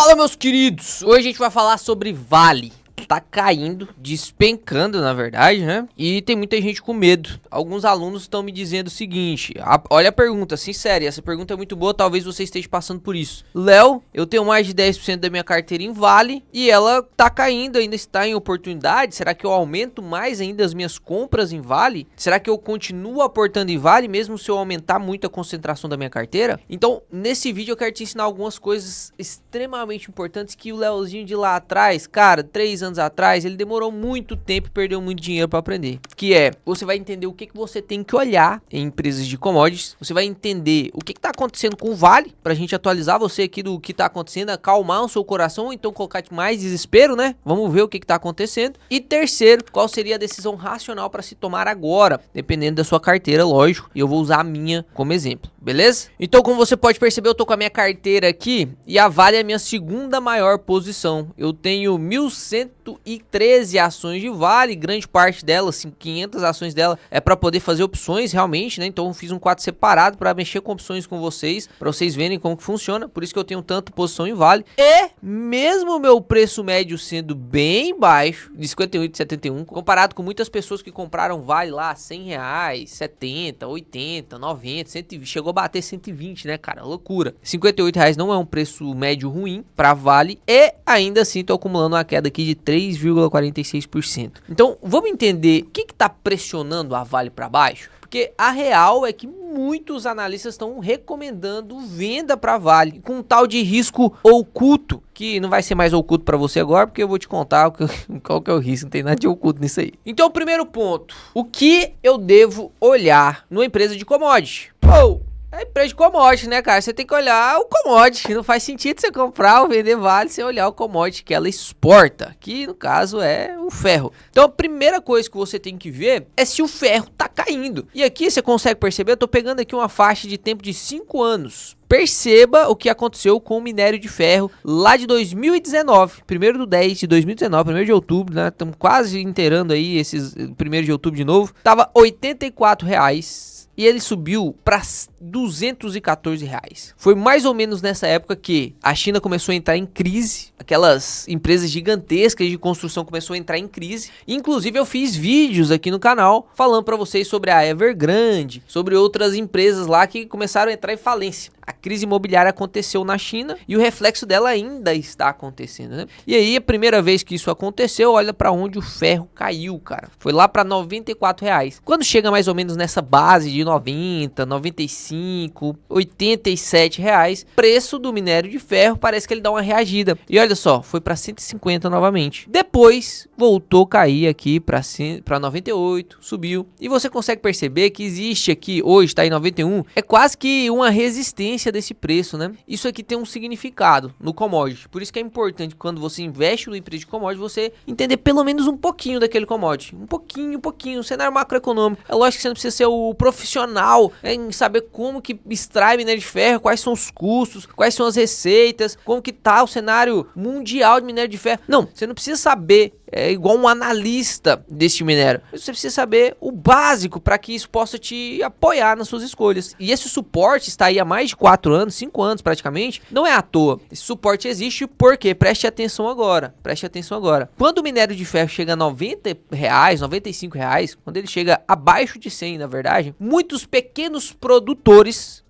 Fala, meus queridos! Hoje a gente vai falar sobre Vale. Tá caindo, despencando na verdade, né? E tem muita gente com medo. Alguns alunos estão me dizendo o seguinte, olha a pergunta, sincera, essa pergunta é muito boa, talvez você esteja passando por isso. Léo, eu tenho mais de 10% da minha carteira em Vale e ela tá caindo, ainda está em oportunidade. Será que eu aumento mais ainda as minhas compras em Vale? Será que eu continuo aportando em Vale mesmo se eu aumentar muito a concentração da minha carteira? Então, nesse vídeo eu quero te ensinar algumas coisas extremamente importantes que o Leozinho de lá atrás, cara, 3 anos atrás, ele demorou muito tempo e perdeu muito dinheiro para aprender. Que é, você vai entender o que você tem que olhar em empresas de commodities, você vai entender o que tá acontecendo com o Vale, pra gente atualizar você aqui do que tá acontecendo, acalmar o seu coração, ou então colocar mais desespero, né? Vamos ver o que tá acontecendo. E terceiro, qual seria a decisão racional para se tomar agora, dependendo da sua carteira, lógico, e eu vou usar a minha como exemplo, beleza? Então, como você pode perceber, eu tô com a minha carteira aqui, e a Vale é a minha segunda maior posição. Eu tenho 1.113 ações de Vale, grande parte delas, assim, 500 ações dela é para poder fazer opções realmente, né? Então eu fiz um quadro separado para mexer com opções com vocês, para vocês verem como que funciona. Por isso que eu tenho tanta posição em Vale. E mesmo o meu preço médio sendo bem baixo, de 58,71, comparado com muitas pessoas que compraram Vale lá R$100, 70, 80, 90, 120, chegou a bater 120, né, cara? Loucura. R$58 não é um preço médio ruim para Vale e ainda assim tô acumulando uma queda aqui de 3,46%. Então, vamos entender o que tá pressionando a Vale para baixo? Porque a real é que muitos analistas estão recomendando venda para Vale com um tal de risco oculto, que não vai ser mais oculto para você agora, porque eu vou te contar qual que é o risco, não tem nada de oculto nisso aí. Então, o primeiro ponto, o que eu devo olhar numa empresa de commodity? É empresa de commodity, né, cara? Você tem que olhar o commodity. Não faz sentido você comprar ou vender Vale sem olhar o commodity que ela exporta, que no caso é o ferro. Então a primeira coisa que você tem que ver é se o ferro tá caindo. E aqui você consegue perceber, eu tô pegando aqui uma faixa de tempo de 5 anos. Perceba o que aconteceu com o minério de ferro lá de 2019, 1º de 2019, 1º de outubro, né? Estamos quase inteirando aí esses 1º de outubro de novo. Tava R$84. E ele subiu para R$214. Foi mais ou menos nessa época que a China começou a entrar em crise. Aquelas empresas gigantescas de construção começou a entrar em crise. Inclusive eu fiz vídeos aqui no canal falando para vocês sobre a Evergrande, sobre outras empresas lá que começaram a entrar em falência. A crise imobiliária aconteceu na China e o reflexo dela ainda está acontecendo, né? E aí, a primeira vez que isso aconteceu, olha para onde o ferro caiu, cara. Foi lá para R$94. Quando chega mais ou menos nessa base de 90, 95, R$87, preço do minério de ferro parece que ele dá uma reagida. E olha só, foi para 150 novamente. Depois, voltou a cair aqui para 98, subiu. E você consegue perceber que existe aqui, hoje está em 91, é quase que uma resistência desse preço, né? Isso aqui tem um significado no commodity. Por isso que é importante quando você investe no empresa de commodity, você entender pelo menos um pouquinho daquele commodity. Um pouquinho. Cenário macroeconômico. É lógico que você não precisa ser o profissional em saber como que extrai minério de ferro, quais são os custos, quais são as receitas, como que tá o cenário mundial de minério de ferro. Não, você não precisa saber. É igual um analista deste minério. Você precisa saber o básico para que isso possa te apoiar nas suas escolhas. E esse suporte está aí há mais de 4 anos, 5 anos praticamente. Não é à toa. Esse suporte existe porque, preste atenção agora. Quando o minério de ferro chega a R$90, R$95, quando ele chega abaixo de 100, na verdade, muitos pequenos produtores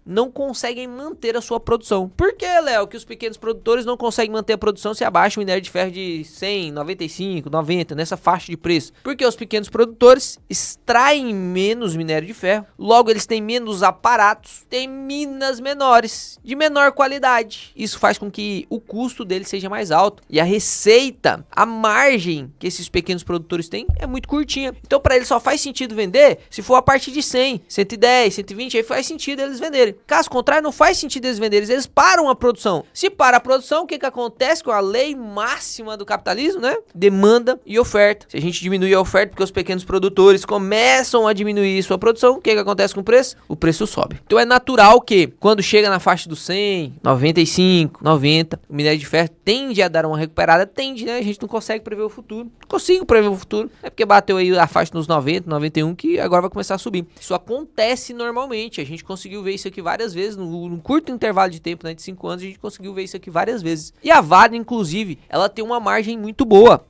não conseguem manter a sua produção. Por que, Léo, que os pequenos produtores não conseguem manter a produção se abaixa o minério de ferro de 100, 95, 90, nessa faixa de preço? Porque os pequenos produtores extraem menos minério de ferro, logo eles têm menos aparatos, têm minas menores, de menor qualidade. Isso faz com que o custo deles seja mais alto e a receita, a margem que esses pequenos produtores têm é muito curtinha. Então para eles só faz sentido vender se for a partir de 100, 110, 120, aí faz sentido eles venderem. Caso contrário, não faz sentido eles venderem, eles param a produção. Se para a produção, o que acontece com a lei máxima máxima do capitalismo, né? Demanda e oferta. Se a gente diminuir a oferta porque os pequenos produtores começam a diminuir sua produção, o que acontece com o preço? O preço sobe. Então é natural que quando chega na faixa dos 100, 95, 90, o minério de ferro tende a dar uma recuperada, tende, né? A gente não consegue prever o futuro. Não consigo prever o futuro. É porque bateu aí a faixa nos 90, 91 que agora vai começar a subir. Isso acontece normalmente. A gente conseguiu ver isso aqui várias vezes num curto intervalo de tempo, né, de 5 anos, a gente conseguiu ver isso aqui várias vezes. E a Vale, inclusive, ela tem uma margem muito boa.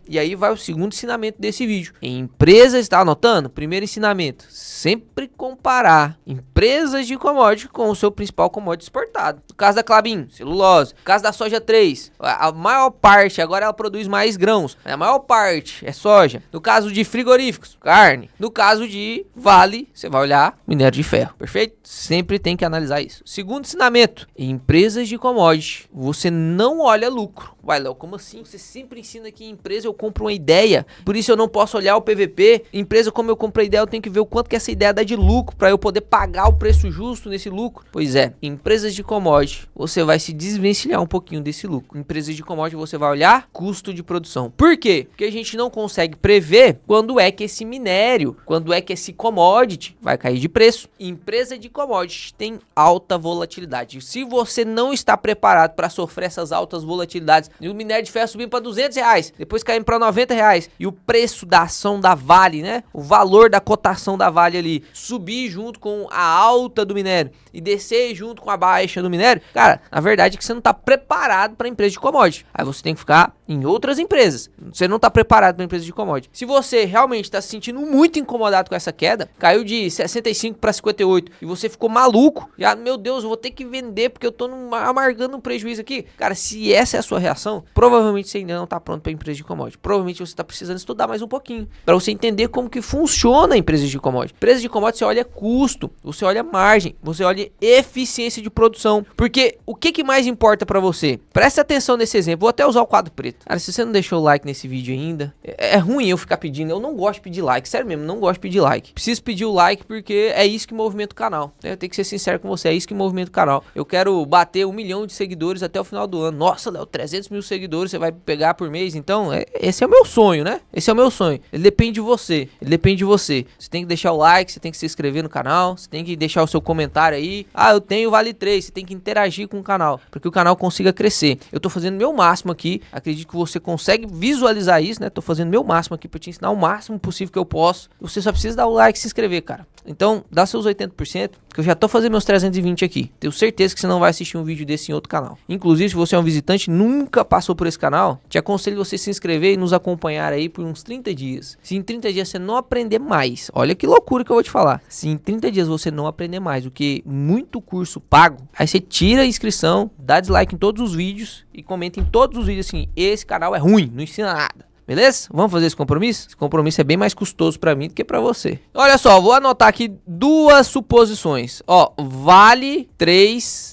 E aí vai o segundo ensinamento desse vídeo. Empresas, tá anotando? Primeiro ensinamento, sempre comparar empresas de commodity com o seu principal commodity exportado. No caso da Klabin, celulose. No caso da soja 3, a maior parte, agora ela produz mais grãos, a maior parte é soja. No caso de frigoríficos, carne. No caso de Vale, você vai olhar minério de ferro, perfeito? Sempre tem que analisar isso. Segundo ensinamento, em empresas de commodity, você não olha lucro. Vai, Léo, como assim? Você sempre ensina que em empresa eu compro uma ideia, por isso eu não posso olhar o PVP. Empresa, como eu compro a ideia, eu tenho que ver o quanto que essa ideia dá de lucro para eu poder pagar o preço justo nesse lucro. Pois é, em empresas de commodity, você vai se desvencilhar um pouquinho desse lucro. Em empresas de commodity, você vai olhar custo de produção. Por quê? Porque a gente não consegue prever quando é que esse minério, quando é que esse commodity vai cair de preço. Empresa de commodity tem alta volatilidade. Se você não está preparado para sofrer essas altas volatilidades, e o minério de ferro subindo para R$200, depois caindo para R$90, e o preço da ação da Vale, né? O valor da cotação da Vale ali subir junto com a alta do minério e descer junto com a baixa do minério, cara, na verdade é que você não está preparado para empresa de commodity. Aí você tem que ficar em outras empresas. Você não está preparado para empresa de commodity. Se você realmente está se sentindo muito incomodado com essa queda, caiu de 65 para 58 e você ficou maluco, já, meu Deus, eu vou ter que vender porque eu tô amargando um prejuízo aqui. Cara, se essa é a sua reação, provavelmente você ainda não tá pronto para empresa de commodity. Provavelmente você tá precisando estudar mais um pouquinho para você entender como que funciona a empresa de commodity. Empresa de commodity, você olha custo, você olha margem, você olha eficiência de produção. Porque o que mais importa para você? Presta atenção nesse exemplo. Vou até usar o quadro preto. Cara, se você não deixou o like nesse vídeo ainda, é ruim eu ficar pedindo. Eu não gosto de pedir like, sério mesmo, não gosto de pedir like. Preciso pedir o like porque é isso que movimenta o canal. Eu tenho que ser sincero com você, é isso que movimenta o canal. Eu quero bater 1 milhão de seguidores até o final do ano. Nossa, Léo, 300 mil seguidores você vai pegar por mês. Então, esse é o meu sonho, né? Esse é o meu sonho. Ele depende de você. Ele depende de você. Você tem que deixar o like, você tem que se inscrever no canal, você tem que deixar o seu comentário aí. Ah, eu tenho Vale 3. Você tem que interagir com o canal, para que o canal consiga crescer. Eu tô fazendo meu máximo aqui. Acredito que você consegue visualizar isso, né? Tô fazendo meu máximo aqui para te ensinar o máximo possível que eu posso. Você só precisa dar o like e se inscrever, cara. Então, dá seus 80%, que eu já tô fazendo meus 320 aqui. Tenho certeza que você não vai assistir um vídeo desse em outro canal. Inclusive, se você é um visitante, nunca passou por esse canal, te aconselho você se inscrever e nos acompanhar aí por uns 30 dias. Se em 30 dias você não aprender mais, olha que loucura que eu vou te falar. Se em 30 dias você não aprender mais, o que muito curso pago, aí você tira a inscrição, dá dislike em todos os vídeos e comenta em todos os vídeos assim, esse canal é ruim, não ensina nada. Beleza? Vamos fazer esse compromisso? Esse compromisso é bem mais custoso pra mim do que pra você. Olha só, vou anotar aqui duas suposições. Ó, Vale 3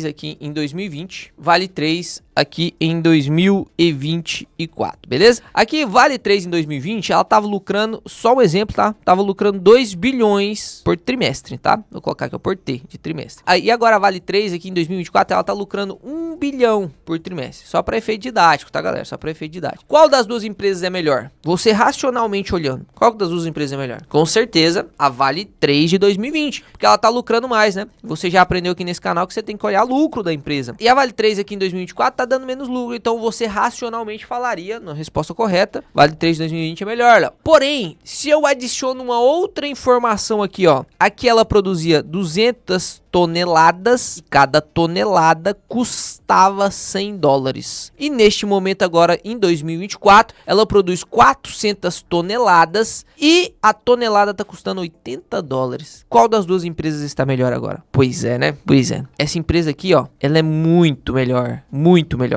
aqui em 2020, Vale 3 aqui em 2024, beleza? Aqui, Vale 3 em 2020, ela tava lucrando, só um exemplo, tá? Tava lucrando 2 bilhões por trimestre, tá? Vou colocar aqui, ó, por T, de trimestre. Aí, agora a Vale 3 aqui em 2024, ela tá lucrando 1 bilhão por trimestre. Só pra efeito didático, tá, galera? Só pra efeito didático. Qual das duas empresas é melhor? Você racionalmente olhando, qual das duas empresas é melhor? Com certeza, a Vale 3 de 2020, porque ela tá lucrando mais, né? Você já aprendeu aqui nesse canal que você tem que olhar lucro da empresa. E a Vale 3 aqui em 2024 tá dando menos lucro, então você racionalmente falaria, na resposta correta, Vale 3 de 2020 é melhor, Léo. Porém, se eu adiciono uma outra informação aqui, ó, aqui ela produzia 200 toneladas e cada tonelada custava $100. E neste momento agora, em 2024, ela produz 400 toneladas e a tonelada tá custando $80. Qual das duas empresas está melhor agora? Pois é, né? Pois é. Essa empresa aqui, ó, ela é muito melhor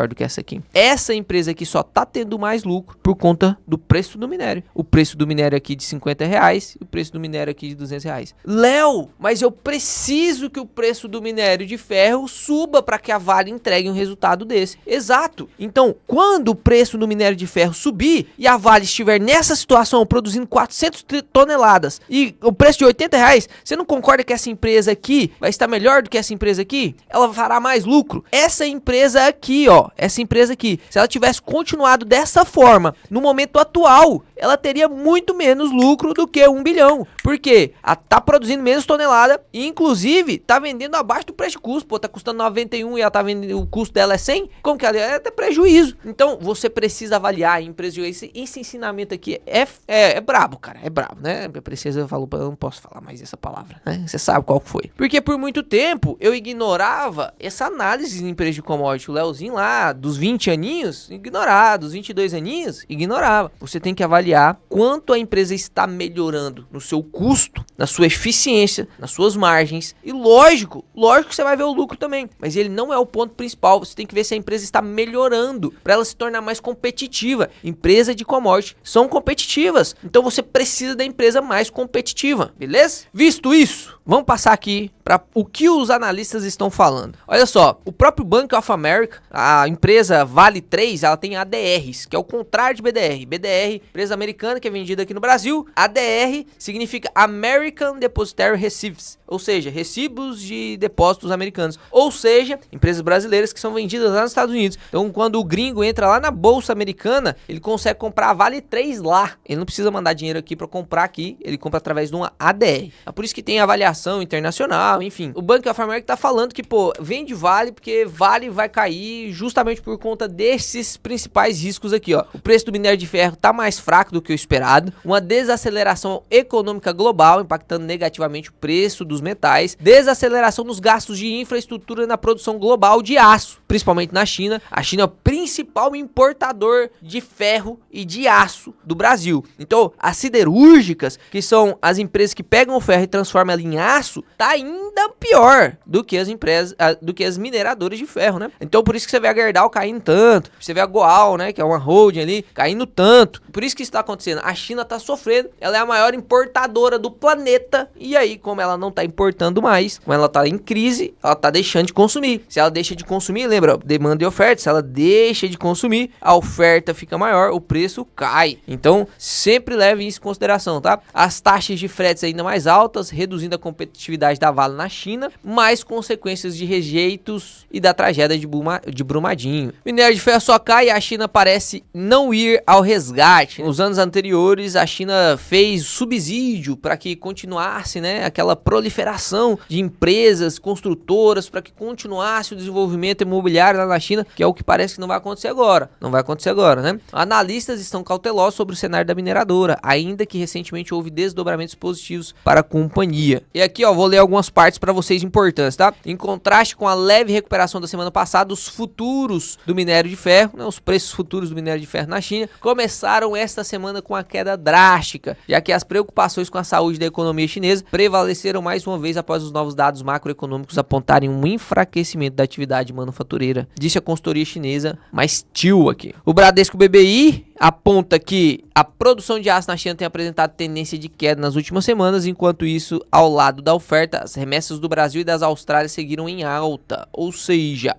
do que essa aqui. Essa empresa aqui só tá tendo mais lucro por conta do preço do minério. O preço do minério aqui de R$50 e o preço do minério aqui de R$200. Léo, mas eu preciso que o preço do minério de ferro suba para que a Vale entregue um resultado desse. Exato. Então, quando o preço do minério de ferro subir e a Vale estiver nessa situação produzindo 400 toneladas e o preço de R$80, você não concorda que essa empresa aqui vai estar melhor do que essa empresa empresa aqui, ela fará mais lucro. Essa empresa aqui, ó, essa empresa aqui, se ela tivesse continuado dessa forma, no momento atual, ela teria muito menos lucro do que 1 bilhão. Por quê? Ela tá produzindo menos tonelada e, inclusive, tá vendendo abaixo do preço de custo. Pô, tá custando 91 e ela tá vendendo, o custo dela é 100? Como que ela é até prejuízo? Então, você precisa avaliar a empresa. Esse ensinamento aqui é brabo, cara. É brabo, né? Eu falo, eu não posso falar mais essa palavra, né? Você sabe qual foi. Porque por muito tempo, eu ignorava essa análise de empresa de commodity. O Leozinho lá, dos 20 aninhos, ignorava. Dos 22 aninhos, ignorava. Você tem que avaliar quanto a empresa está melhorando no seu custo, na sua eficiência, nas suas margens. E lógico que você vai ver o lucro também. Mas ele não é o ponto principal. Você tem que ver se a empresa está melhorando para ela se tornar mais competitiva. Empresas de commodity são competitivas. Então você precisa da empresa mais competitiva, beleza? Visto isso, vamos passar aqui para o que os analistas estão falando. Olha só, o próprio Bank of America, a empresa Vale 3, ela tem ADRs, que é o contrário de BDR. BDR, empresa americana que é vendida aqui no Brasil. ADR significa American Depositary Receipts, ou seja, recibos de depósitos americanos. Ou seja, empresas brasileiras que são vendidas lá nos Estados Unidos. Então, quando o gringo entra lá na bolsa americana, ele consegue comprar a Vale 3 lá. Ele não precisa mandar dinheiro aqui para comprar aqui, ele compra através de uma ADR. É por isso que tem avaliação internacional, enfim. O Bank of America tá falando que, pô, vende Vale porque Vale vai cair justamente por conta desses principais riscos aqui, ó. O preço do minério de ferro tá mais fraco do que o esperado, uma desaceleração econômica global impactando negativamente o preço dos metais, desaceleração nos gastos de infraestrutura na produção global de aço, principalmente na China. A China é o principal importador de ferro e de aço do Brasil. Então, as siderúrgicas, que são as empresas que pegam o ferro e transformam ela em aço, tá ainda pior do que as empresas, do que as mineradoras de ferro, né? Então, por isso que você vê a Gerdau caindo tanto, você vê a Goal, né, que é uma holding ali, caindo tanto. Por isso que isso tá acontecendo. A China tá sofrendo, ela é a maior importadora do planeta, e aí, como ela não tá importando mais, como ela tá em crise, ela tá deixando de consumir. Se ela deixa de consumir, lembra, demanda e oferta, se ela deixa de consumir, a oferta fica maior, o preço cai. Então, sempre leve isso em consideração, tá? As taxas de fretes ainda mais altas, reduzindo a competitividade da Vale na China, mais consequências de rejeitos e da tragédia de Brumadinho. Minério de ferro só cai e a China parece não ir ao resgate. Nos anos anteriores, a China fez subsídio para que continuasse, né, aquela proliferação de empresas construtoras, para que continuasse o desenvolvimento imobiliário lá na China, que é o que parece que não vai acontecer agora. Não vai acontecer agora, né? Analistas estão cautelosos sobre o cenário da mineradora, ainda que recentemente houve desdobramentos positivos para a companhia. E aqui, ó, vou ler algumas partes para vocês importantes, tá? Em contraste com a leve recuperação da semana passada, os futuros do minério de ferro, né, os preços futuros do minério de ferro na China, começaram esta semana com uma queda drástica, já que as preocupações com a saúde da economia chinesa prevaleceram mais uma vez após os novos dados macroeconômicos apontarem um enfraquecimento da atividade manufatureira, disse a consultoria chinesa mais TIL aqui. O Bradesco BBI aponta que a produção de aço na China tem apresentado tendência de queda nas últimas semanas, enquanto isso, ao lado da oferta, as remessas do Brasil e das Austrálias seguiram em alta, ou seja,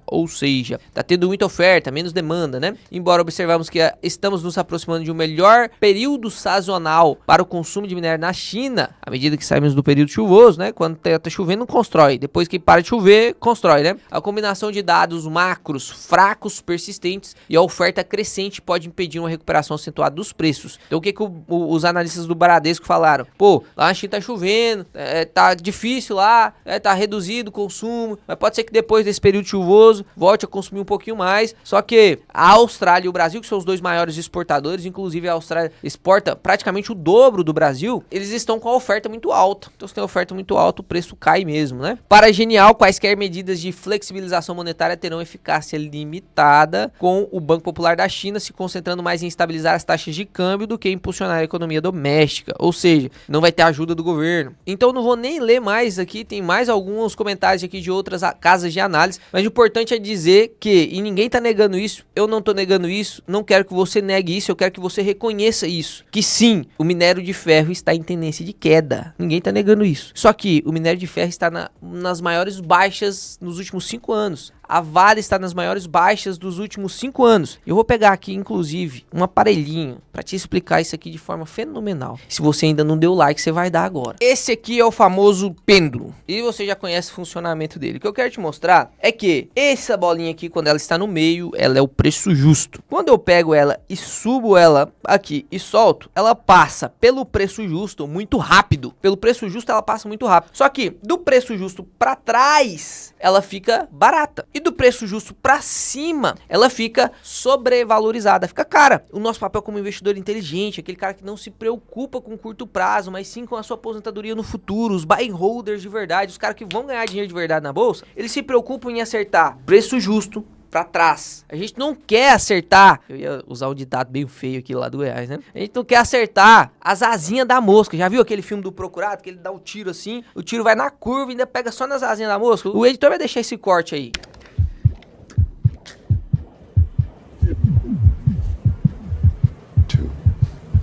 tá tendo muita oferta, menos demanda, né? Embora observamos que estamos nos aproximando de um melhor período sazonal para o consumo de minério na China, à medida que saímos do período chuvoso, né? Quando tá chovendo, não constrói, depois que para de chover, constrói, né? A combinação de dados macros fracos, persistentes e a oferta crescente pode impedir uma recuperação acentuada dos preços. Então o que os analistas do Bradesco falaram? Pô, lá na China tá chovendo, tá difícil lá, tá reduzido o consumo, mas pode ser que depois desse período chuvoso volte a consumir um pouquinho mais. Só que a Austrália e o Brasil, que são os dois maiores exportadores, inclusive a Austrália exporta praticamente o dobro do Brasil, eles estão com a oferta muito alta. Então se tem oferta muito alta, o preço cai mesmo, né? Para a Genial, quaisquer medidas de flexibilização monetária terão eficácia limitada, com o Banco Popular da China se concentrando mais em estabilizar as taxas de câmbio do que impulsionar a economia doméstica, ou seja, não vai ter ajuda do governo. Então não vou nem ler mais aqui, tem mais alguns comentários aqui de outras casas de análise, mas o importante é dizer que, e ninguém tá negando isso, eu não tô negando isso, não quero que você negue isso, eu quero que você reconheça isso, que sim, o minério de ferro está em tendência de queda, ninguém tá negando isso, só que o minério de ferro está nas maiores baixas nos últimos 5 anos. A Vale está nas maiores baixas dos últimos 5 anos. Eu vou pegar aqui, inclusive, um aparelhinho para te explicar isso aqui de forma fenomenal. Se você ainda não deu like, você vai dar agora. Esse aqui é o famoso pêndulo. E você já conhece o funcionamento dele. O que eu quero te mostrar é que essa bolinha aqui, quando ela está no meio, ela é o preço justo. Quando eu pego ela e subo ela aqui e solto, ela passa pelo preço justo muito rápido. Pelo preço justo ela passa muito rápido. Só que do preço justo para trás, ela fica barata. E do preço justo para cima, ela fica sobrevalorizada, fica cara. O nosso papel como investidor inteligente, aquele cara que não se preocupa com curto prazo, mas sim com a sua aposentadoria no futuro, os buy and holders de verdade, os caras que vão ganhar dinheiro de verdade na bolsa, eles se preocupam em acertar preço justo pra trás. A gente não quer acertar, eu ia usar um ditado bem feio aqui lá do Goiás, né? A gente não quer acertar as asinhas da mosca. Já viu aquele filme do Procurado, que ele dá um tiro assim, o tiro vai na curva e ainda pega só nas asinhas da mosca? O editor vai deixar esse corte aí.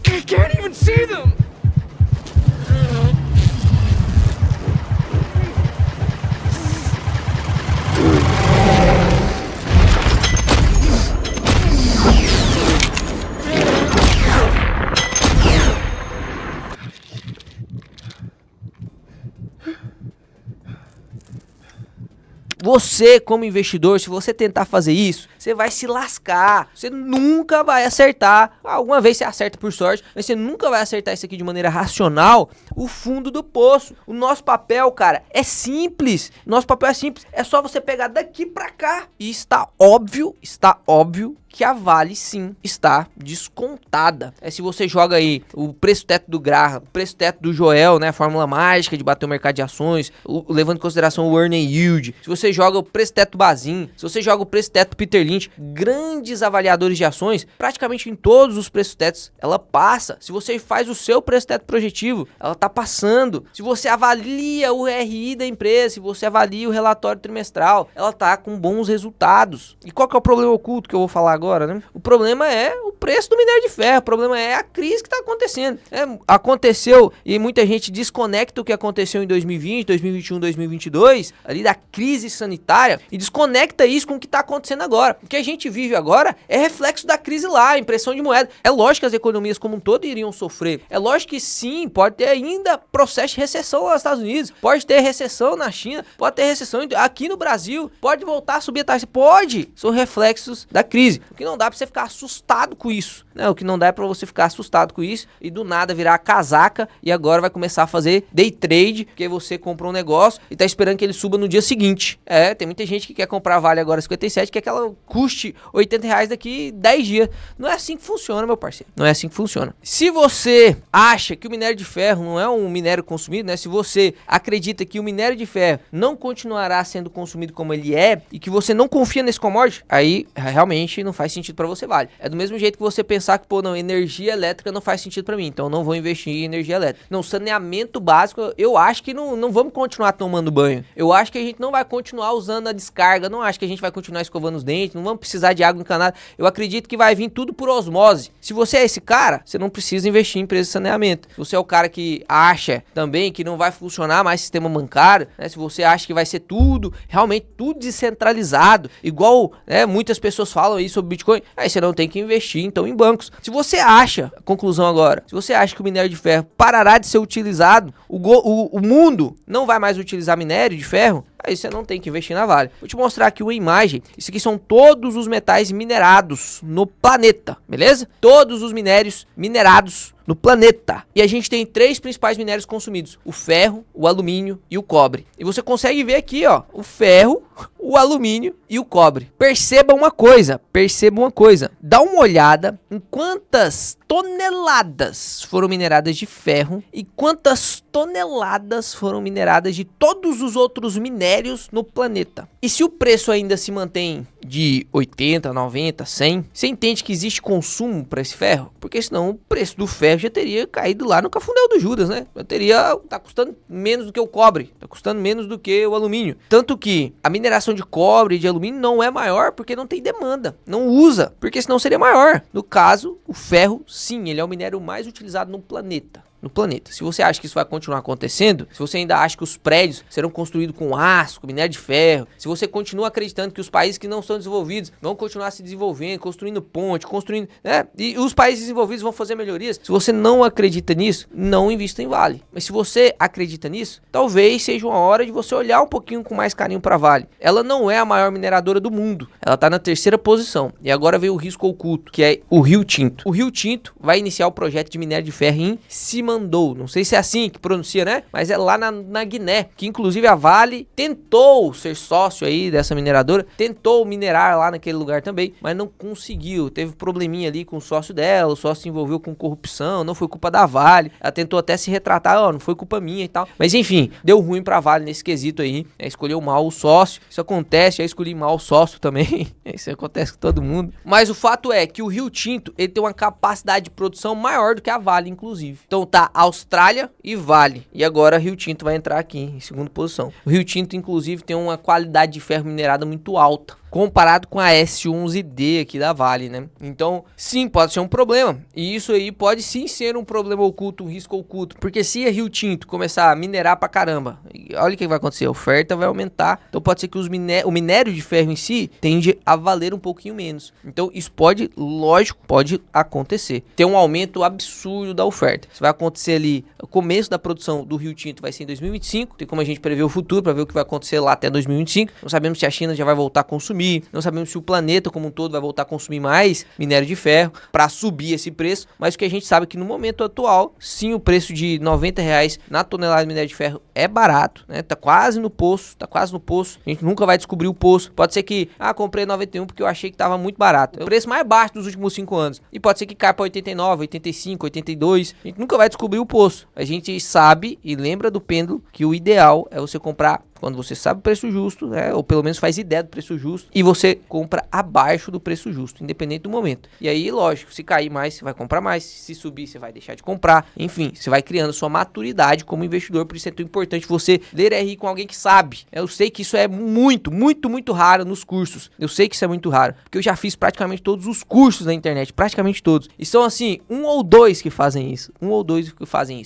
I can't even see them! Você, como investidor, se você tentar fazer isso, você vai se lascar. Você nunca vai acertar. Alguma vez você acerta por sorte, mas você nunca vai acertar isso aqui de maneira racional, o fundo do poço. O nosso papel, cara, é simples. Nosso papel é simples. É só você pegar daqui pra cá. E está óbvio que a Vale sim está descontada. Se você joga aí o preço teto do Graham, o preço teto do Joel, né, a fórmula mágica de bater o mercado de ações, levando em consideração o earning yield, se você joga o preço teto do Bazin, se você joga o preço teto do Peter Lynch, grandes avaliadores de ações, praticamente em todos os preços tetos, ela passa. Se você faz o seu preço teto projetivo, ela tá passando. Se você avalia o RI da empresa, se você avalia o relatório trimestral, ela tá com bons resultados. E qual que é o problema oculto que eu vou falar agora, né? O problema é o preço do minério de ferro, o problema é a crise que tá acontecendo. Aconteceu, e muita gente desconecta o que aconteceu em 2020, 2021, 2022, ali da crise sanitária, e desconecta isso com o que tá acontecendo agora. O que a gente vive agora é reflexo da crise lá, impressão de moeda. É lógico que as economias como um todo iriam sofrer. É lógico que sim, pode ter ainda processo de recessão lá nos Estados Unidos, pode ter recessão na China, pode ter recessão aqui no Brasil, pode voltar a subir a taxa, pode. São reflexos da crise. O que não dá pra você ficar assustado com isso, né? O que não dá é pra você ficar assustado com isso e do nada virar casaca e agora vai começar a fazer day trade, porque você comprou um negócio e tá esperando que ele suba no dia seguinte. Tem muita gente que quer comprar Vale agora 57, quer que ela custe R$80 daqui 10 dias. Não é assim que funciona, meu parceiro. Não é assim que funciona. Se você acha que o minério de ferro não é um minério consumido, né? Se você acredita que o minério de ferro não continuará sendo consumido como ele é e que você não confia nesse commodity, aí realmente não faz sentido pra você, Vale. É do mesmo jeito que você pensar que, pô, não, energia elétrica não faz sentido pra mim, então eu não vou investir em energia elétrica. Não, saneamento básico, eu acho que não vamos continuar tomando banho. Eu acho que a gente não vai continuar usando a descarga, não acho que a gente vai continuar escovando os dentes, não vamos precisar de água encanada. Eu acredito que vai vir tudo por osmose. Se você é esse cara, você não precisa investir em empresa de saneamento. Se você é o cara que acha também que não vai funcionar mais sistema bancário, né? Se você acha que vai ser tudo, realmente tudo descentralizado, igual, né, muitas pessoas falam aí sobre Bitcoin, aí você não tem que investir então em bancos. Se você acha, conclusão agora, se você acha que o minério de ferro parará de ser utilizado, o mundo não vai mais utilizar minério de ferro, aí você não tem que investir na Vale. Vou te mostrar aqui uma imagem. Isso aqui são todos os metais minerados no planeta, beleza? Todos os minérios minerados no planeta. E a gente tem 3 principais minérios consumidos: o ferro, o alumínio e o cobre. E você consegue ver aqui, ó, o ferro, o alumínio e o cobre. Perceba uma coisa. Dá uma olhada em quantas toneladas foram mineradas de ferro e quantas toneladas foram mineradas de todos os outros minérios no planeta. E se o preço ainda se mantém de 80, 90, 100, você entende que existe consumo para esse ferro? Porque senão o preço do ferro já teria caído lá no cafundel do Judas, né? Tá custando menos do que o cobre, tá custando menos do que o alumínio. Tanto que a mineração de cobre e de alumínio não é maior porque não tem demanda, não usa, porque senão seria maior. No caso, o ferro, sim, ele é o minério mais utilizado no planeta. no planeta. Se você acha que isso vai continuar acontecendo, se você ainda acha que os prédios serão construídos com aço, com minério de ferro, se você continua acreditando que os países que não são desenvolvidos vão continuar se desenvolvendo, construindo ponte, construindo, né? E os países desenvolvidos vão fazer melhorias. Se você não acredita nisso, não invista em Vale. Mas se você acredita nisso, talvez seja uma hora de você olhar um pouquinho com mais carinho para Vale. Ela não é a maior mineradora do mundo. Ela tá na 3ª posição. E agora veio o risco oculto, que é o Rio Tinto. O Rio Tinto vai iniciar o projeto de minério de ferro em Simandou. Não sei se é assim que pronuncia, né? Mas é lá na Guiné, que inclusive a Vale tentou ser sócio aí dessa mineradora, tentou minerar lá naquele lugar também, mas não conseguiu. Teve probleminha ali com o sócio dela, o sócio se envolveu com corrupção, não foi culpa da Vale. Ela tentou até se retratar, ó, não foi culpa minha e tal. Mas enfim, deu ruim pra Vale nesse quesito aí, escolheu mal o sócio. Isso acontece, já escolhi mal o sócio também. Isso acontece com todo mundo. Mas o fato é que o Rio Tinto, ele tem uma capacidade de produção maior do que a Vale, inclusive. Então tá Austrália e Vale. E agora Rio Tinto vai entrar aqui em 2ª posição. O Rio Tinto, inclusive, tem uma qualidade de ferro minerado muito alta, comparado com a S11D aqui da Vale, né? Então, sim, pode ser um problema. E isso aí pode sim ser um problema oculto, um risco oculto. Porque se a Rio Tinto começar a minerar pra caramba, olha o que vai acontecer, a oferta vai aumentar. Então pode ser que o minério de ferro em si tende a valer um pouquinho menos. Então isso pode, lógico, pode acontecer. Tem um aumento absurdo da oferta. Isso vai acontecer ali, o começo da produção do Rio Tinto vai ser em 2025. Tem como a gente prever o futuro, para ver o que vai acontecer lá até 2025. Não sabemos se a China já vai voltar a consumir. Não sabemos se o planeta como um todo vai voltar a consumir mais minério de ferro para subir esse preço, mas o que a gente sabe é que no momento atual, sim, o preço de R$90 na tonelada de minério de ferro é barato, né? Tá quase no poço, a gente nunca vai descobrir o poço. Pode ser que, comprei 91 porque eu achei que tava muito barato. É o preço mais baixo dos últimos 5 anos. E pode ser que caia para 89, 85, 82. A gente nunca vai descobrir o poço. A gente sabe e lembra do pêndulo que o ideal é você comprar quando você sabe o preço justo, né? Ou pelo menos faz ideia do preço justo, e você compra abaixo do preço justo, independente do momento. E aí, lógico, se cair mais, você vai comprar mais, se subir, você vai deixar de comprar. Enfim, você vai criando sua maturidade como investidor, por isso é tão importante você ler RI com alguém que sabe. Eu sei que isso é muito, muito, muito raro nos cursos. Eu sei que isso é muito raro, porque eu já fiz praticamente todos os cursos na internet, praticamente todos. E são assim, 1 ou 2 que fazem isso.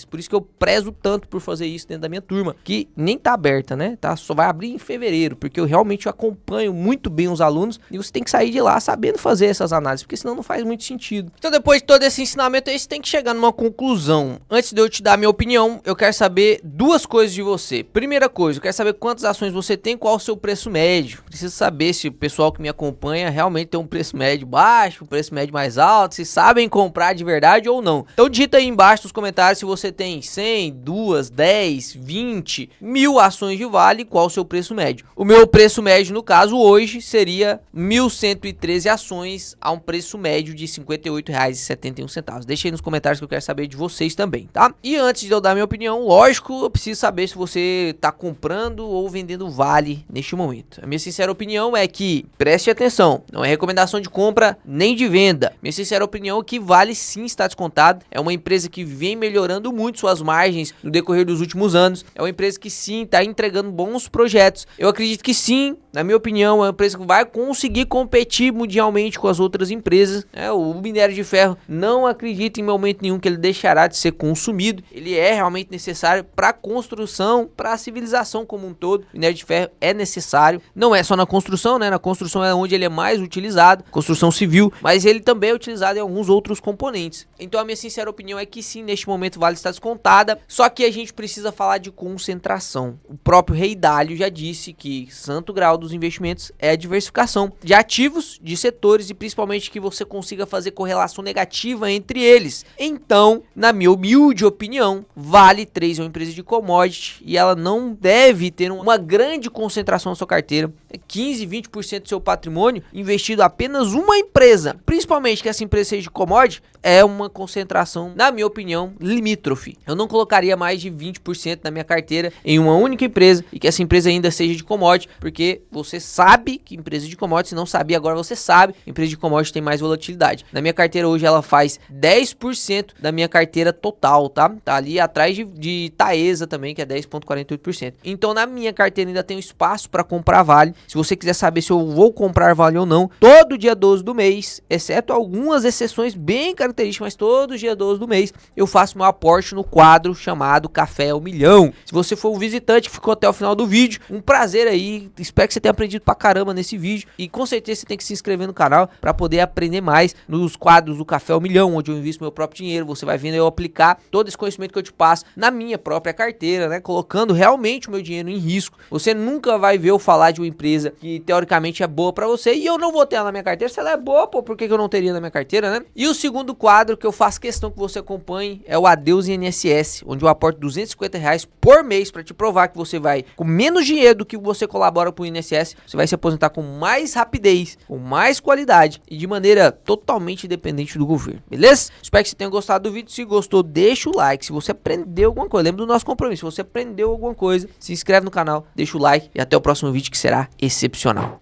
Por isso que eu prezo tanto por fazer isso dentro da minha turma, que nem tá aberta, né? Tá? Só vai abrir em fevereiro, porque eu realmente acompanho muito bem os alunos e você tem que sair de lá sabendo fazer essas análises, porque senão não faz muito sentido. Então depois de todo esse ensinamento aí, você tem que chegar numa conclusão. Antes de eu te dar a minha opinião, eu quero saber 2 coisas de você. Primeira coisa, eu quero saber quantas ações você tem, qual o seu preço médio. Preciso saber se o pessoal que me acompanha realmente tem um preço médio baixo, um preço médio mais alto, se sabem comprar de verdade ou não. Então digita aí embaixo nos comentários se você tem 100, 2, 10, 20, 1000 ações de Vale, qual o seu preço médio. O meu preço médio, no caso, hoje, seria 1.113 ações a um preço médio de R$ 58,71. Deixa aí nos comentários que eu quero saber de vocês também, tá? E antes de eu dar minha opinião, lógico, eu preciso saber se você tá comprando ou vendendo Vale neste momento. A minha sincera opinião é que, preste atenção, não é recomendação de compra nem de venda. Minha sincera opinião é que Vale sim está descontado. É uma empresa que vem melhorando muito suas margens no decorrer dos últimos anos. É uma empresa que sim está entregando bons projetos. Eu acredito que sim, na minha opinião, é uma empresa que vai conseguir competir mundialmente com as outras empresas. O minério de ferro, não acredito em momento nenhum que ele deixará de ser consumido. Ele é realmente necessário para a construção, para a civilização como um todo. O minério de ferro é necessário, não é só na construção, né? Na construção é onde ele é mais utilizado, construção civil, mas ele também é utilizado em alguns outros componentes. Então a minha sincera opinião é que sim, neste momento Vale está descontada, só que a gente precisa falar de concentração. O próprio Rei Dalio já disse que santo grau dos investimentos é a diversificação de ativos, de setores e principalmente que você consiga fazer correlação negativa entre eles. Então, na minha humilde opinião, Vale 3 é uma empresa de commodity e ela não deve ter uma grande concentração na sua carteira. 15, 20% do seu patrimônio investido apenas uma empresa, principalmente que essa empresa seja de commodity, é uma concentração, na minha opinião, limítrofe. Eu não colocaria mais de 20% da minha carteira em uma única empresa e que essa empresa ainda seja de commodity, porque você sabe que empresa de commodities, não sabia, agora você sabe, empresa de commodities tem mais volatilidade. Na minha carteira hoje ela faz 10% da minha carteira total, tá? Tá ali atrás de Taesa também, que é 10,48%. Então na minha carteira ainda tem espaço para comprar Vale. Se você quiser saber se eu vou comprar Vale ou não, todo dia 12 do mês, exceto algumas exceções bem características, mas todo dia 12 do mês, eu faço meu aporte no quadro chamado Café ao Milhão. Se você for um visitante que ficou até o final do vídeo, um prazer aí, espero que você tenha aprendido pra caramba nesse vídeo, e com certeza você tem que se inscrever no canal para poder aprender mais nos quadros do Café ao Milhão, onde eu invisto meu próprio dinheiro. Você vai vendo eu aplicar todo esse conhecimento que eu te passo na minha própria carteira, né, colocando realmente o meu dinheiro em risco. Você nunca vai ver eu falar de uma empresa que teoricamente é boa pra você e eu não vou ter ela na minha carteira. Se ela é boa, pô, por que eu não teria na minha carteira, né? E o segundo quadro que eu faço questão que você acompanhe é o Adeus INSS, onde eu aporto R$250 por mês para te provar que você vai, com menos dinheiro do que você colabora pro INSS, você vai se aposentar com mais rapidez, com mais qualidade e de maneira totalmente independente do governo, beleza? Espero que você tenha gostado do vídeo. Se gostou, deixa o like. Se você aprendeu alguma coisa, lembra do nosso compromisso. Se você aprendeu alguma coisa, se inscreve no canal, deixa o like e até o próximo vídeo que será excepcional.